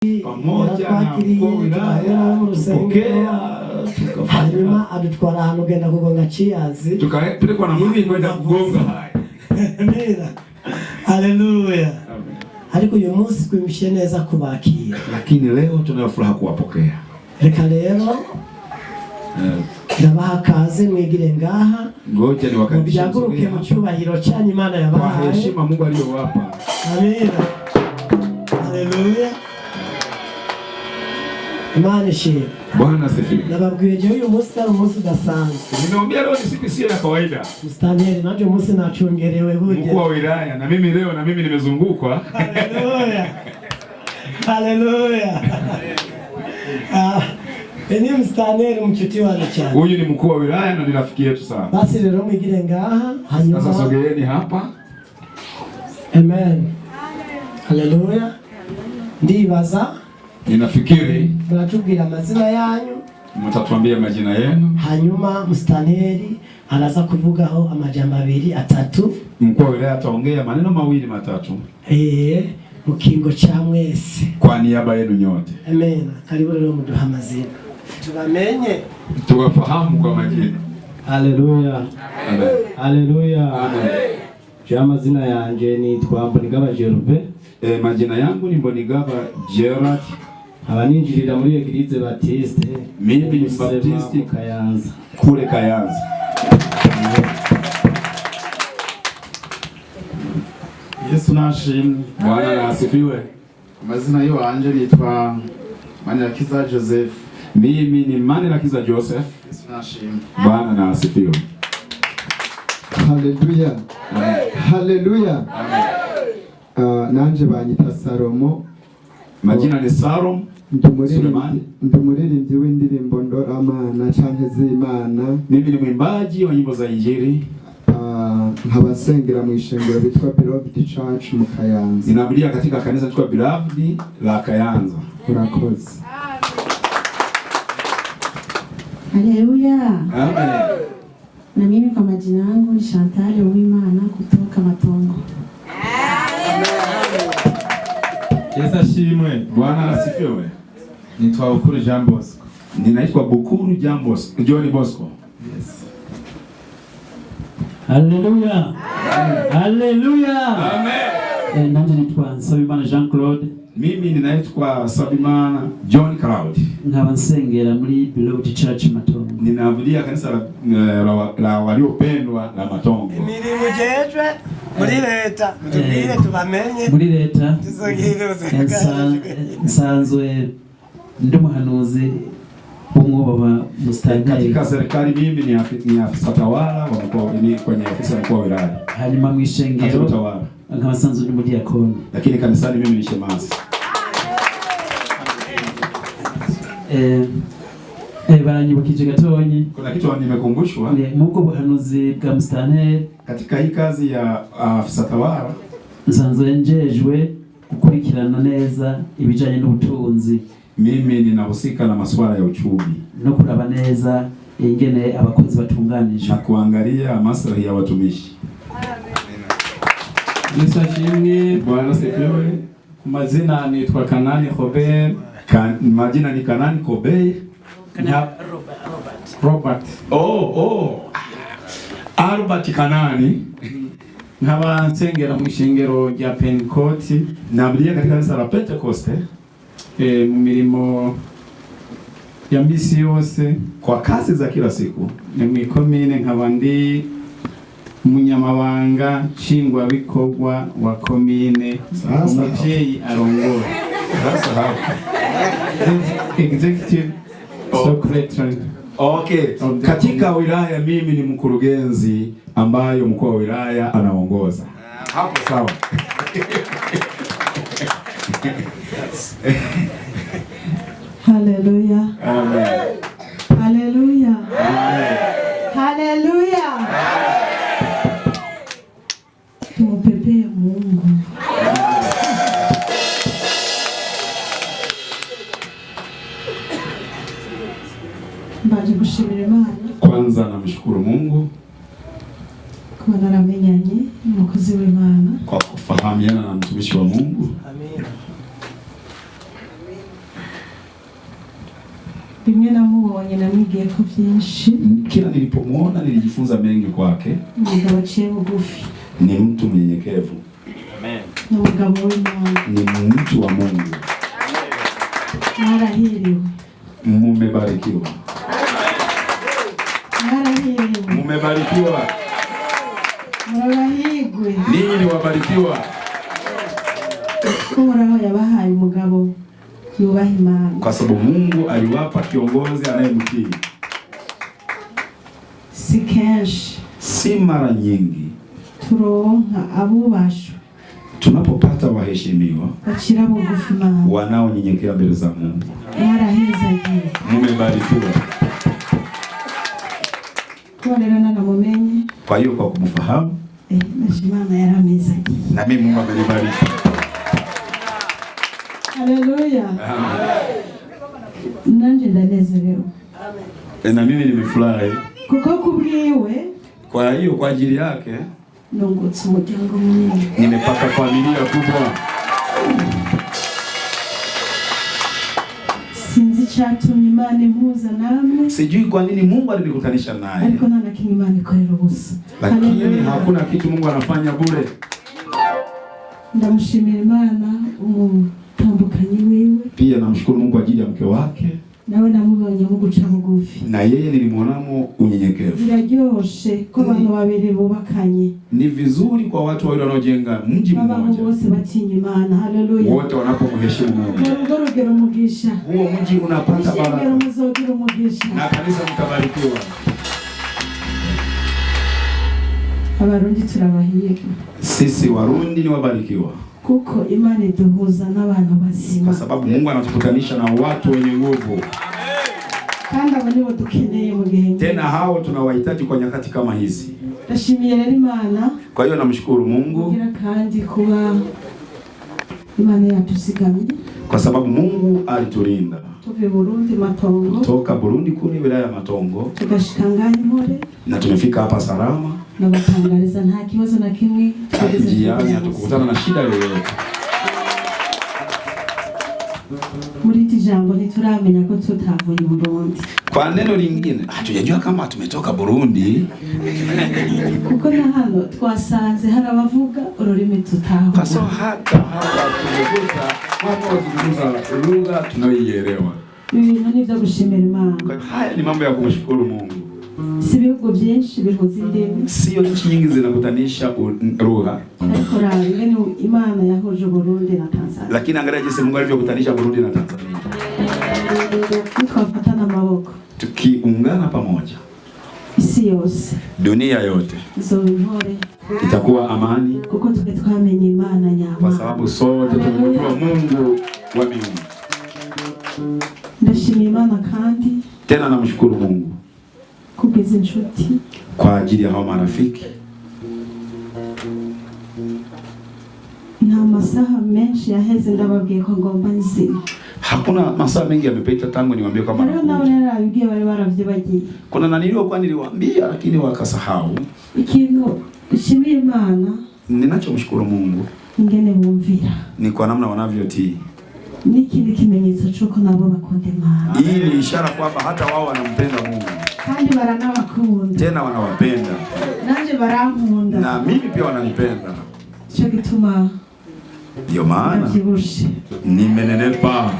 pamoja na mkuu wilaya tukapokea, hanyuma adutwara ahantu genda kugonga chiazi, tukapelekwa na mimi kwenda kugonga haya. Amina, haleluya. Ariko uyu munsi twimishye neza kubakira, lakini leo tunayo furaha kuwapokea. Reka rero ndabaha kaze mwigire ngaha, ngoja ni wakati byaguruke mu cyubahiro cyanyu Imana yabahaye, kwa heshima Mungu aliyowapa. Amina, haleluya. Imana ishimwe. Bwana asifiwe. Nababwiye je uyu munsi ari umunsi udasanzwe. Nimeambia leo ni siku isiyo ya kawaida. Mstanieli naje umunsi nachongerewe huje. Mkuu wa wilaya na mimi leo na mimi nimezungukwa. Haleluya. Haleluya. Ni mstanieli mchuti wangu cyane. Huyu ni mkuu wa wilaya na ni rafiki yetu sana. Basi leo mwigire ngaha hanyuma. Sasa sogeeni hapa. Amen. Haleluya. Ndibaza ninafikiri mnatubwira amazina yanyu, mtatuambia majina yenu, hanyuma mstanieli anaza kuvugaho amajambo abiri atatu. Mkuu wa wilaya ataongea maneno mawili matatu mu kingo cha mwese kwa niaba yenu nyote. Amen. Karibu leo muduha amazina tubamenye tuwafahamu kwa majina. Haleluya. Amen. Haleluya. Amen. Kwa majina yanje nitwa Mbonigaba Gervais. Majina yangu ni Mbonigaba Gerard. Abaninjirira muri Eglise Baptiste. Mimi ni Baptiste Kayanza. Kule Kayanza. Yesu nashimwe. Bwana asifiwe. Amazina yo anje nitwa Manirakiza Joseph. Mimi ni Manirakiza Joseph. Yesu nashimwe. Bwana asifiwe. Haleluya. Haleluya. Amen. Nanje banyita Salomo. Majina ni Salom ndumuririmbyi w'indirimbo Ndoramana canke z'Imana. Mimi ni mwimbaji wa nyimbo za Injili. Nkabasengera mu ishengero bitwa Beloved Church mu Kayanza. Ninabudia katika kanisa litwa Beloved la Kayanza. Urakoze. Haleluya. Amen. Na mimi kwa majina yangu ni Chantal Uwimana kutoka Matongo. Yesu ashimwe. Bwana asifiwe. Nitwa Bukuru Jean Bosco. Ninaitwa Bukuru Jean Bosco. John Bosco. Yes. Haleluya. Haleluya. Amen. Nanje nitwa Nsabimana Jean Claude. Mimi ninaitwa Sabimana John Claude. Nkaba nsengera muri Beloved Church Matongo. Ninabudia kanisa la waliopendwa la Matongo. Imirimo jejwe muri leta mutubwire tubamenye Muri leta tuzogire nsanzwe ndi muhanuzi w'umwoba mustanieli. Katika serikali mimi ni afisa tawala wa mkoa, ni kwenye ofisi ya mkuu wa wilaya. Hanyuma mwishengero tawala nkaba nsanzwe ndi mudiakoni, lakini kanisani mimi ni shemasi. Baranyibukije gatonyi. Kuna kitu nimekumbushwa muko buhanuzi bwa mustanieli. Katika hii kazi ya afisa tawala nsanzwe njejwe gukurikirana neza ibijanye n'ubutunzi. Mimi ninahusika na masuala ya uchumi no kuraba neza ingene abakozi batunganije na kuangalia maslahi ya watumishi. Yesu ashimwe. Bwana asifiwe. Mazina nitwa Kanani Robert. Majina ni Kanani Kobe. Robert. Albert Kanani. Nkaba nsengera mu ishengero rya Pentecost. Nabudia katika kanisa la Pentecost. Mu mirimo ya misi yose, kwa kazi za kila siku. Ni mu ikomine nkaba ndi umunyamabanga nshingwabikorwa wa komine. Umuvyeyi arongora. Sasa hapo. Executive Secretary. Okay. Katika wilaya mimi ni mkurugenzi ambayo mkuu wa wilaya anaongoza. Hapo sawa. Haleluya. Amen. Haleluya. Amen. Haleluya. Tumpepee Mungu. Mbaje gushimira Imana. Kwanza namshukuru Mungu kwa naramenyanye umukozi w'Imana, kwa kufahamiana na mtumishi wa Mungu. Amina. bimwe namubonye namwigiye ko byinshi. Kila nilipomwona nilijifunza mengi kwake. Umugabo aciye bugufi. Ni mtu mnyenyekevu. Amen. Ni umugabo w'Imana. Ni mtu wa Mungu. Mwarahiriwe. Mumebarikiwa. Mwarahiriwe. Mumebarikiwa. Murabahigwe. Ninyi ni wabarikiwa. Uhoraho yabahaye umugabo yubaha Imana. Kwa sababu Mungu aliwapa kiongozi anayemtii. Si kenshi. Si mara nyingi turonka abubashwe tunapopata waheshimiwa bacira bugufi Imana wanaonyenyekea mbele za Mungu. Mwarahizagiye. Mumebarikiwa. Kuonerana na mumenye. Kwa hiyo kwa kumfahamu Imana yaramizagiye. Na mimi Mungu amenibariki. Haleluya. Nanje ndanezerewe. Na mimi nimefurahi. Kuko kubwiwe. Kwa hiyo kwa ajili yake nongotse umuryango munini. Nimepata familia kubwa. Sinzi cyatumye Imana impuza namwe. Sijui kwa nini Mungu alinikutanisha naye. Ariko nana kintu Imana ikorera ubusa. Lakini hakuna kitu Mungu anafanya bure. Ndamushimira Imana umutambukanyi wiwe. Pia namshukuru Mungu kwa ajili ya mke wake. Nawe namubonye mu guca bugufi. Na yeye nilimwonamo unyenyekevu. Biraryoshe ko abantu babiri bubakanye. Ni vizuri kwa watu wawili wanaojenga mji mmoja. Abantu bose batinya Imana. Haleluya. Wote wanapomheshimu Mungu. Urugero umugisha. Huo mji unapata baraka. Urugero muzogira umugisha. Na kanisa mtabarikiwa. Abarundi turabahiye. Sisi Warundi ni wabarikiwa. Kuko Imana iduhuza n'abantu bazima. Kwa sababu Mungu anatukutanisha na watu wenye nguvu. Kandi abo nibo dukeneye mu gihe. Tena hao tunawahitaji kwa nyakati kama hizi. Ndashimiye rero Imana. Kwa hiyo namshukuru Mungu. Kugira kandi kuba Imana yatusigamye. Kwa sababu Mungu alitulinda. Tuve Burundi Matongo. Kutoka Burundi kule wilaya ya Matongo. Tukashika Nganyimore. Na tumefika hapa salama. Na batangariza nta kibazo na kimwe. Tujiani hatukukutana na shida yoyote. Muri iti jambo ntituramenya ko tutavuye Burundi. Kwa neno lingine hatujajua kama tumetoka Burundi. Kuko na hano twasanze hari abavuga ururimi tutavuga. Kwa sababu hata hapa tumekuta watu wazungumza lugha tunayoielewa. Ibintu nivyo gushimira Imana. Haya ni mambo ya kumshukuru Mungu. Si ibihugu byinshi bihuza indimi. Sio nchi nyingi zinakutanisha lugha. Ariko ngene Imana yahuje Burundi na Tanzania. Lakini angalia jinsi Mungu alivyokutanisha Burundi na Tanzania. Tukafatana maboko. Tukiungana pamoja. Isi yose. Dunia yote. Zontore. Itakuwa amani. Kuko twamenye Imana nyama. Kwa sababu sote tumejua Mungu wa mbinguni. Ndashimira Imana kandi. Tena namshukuru Mungu. Kugize inshuti. Kwa ajili ya hao marafiki. Nta masaha menshi yaheze ndababwiye ko ngomba nzima. Hakuna masaa mengi yamepita tangu niwaambie kama nakuja. Nao narabwiye bari baravyibagiye. Kuna niliokuwa niliwaambia lakini wakasahau. Ikintu ishimiye Imana. Ninachomshukuru Mungu. Ingene bumvira. Ni kwa namna wanavyotii. Nikindi kimenyetso cyuko nabo bakunda Imana. Hii ni ishara kwamba hata wao wanampenda Mungu. Kandi baranabakunda. Tena wanawapenda. Nanje barankunda. Na mimi pia wananipenda. Cyo gituma Ndio maana nimenenepa.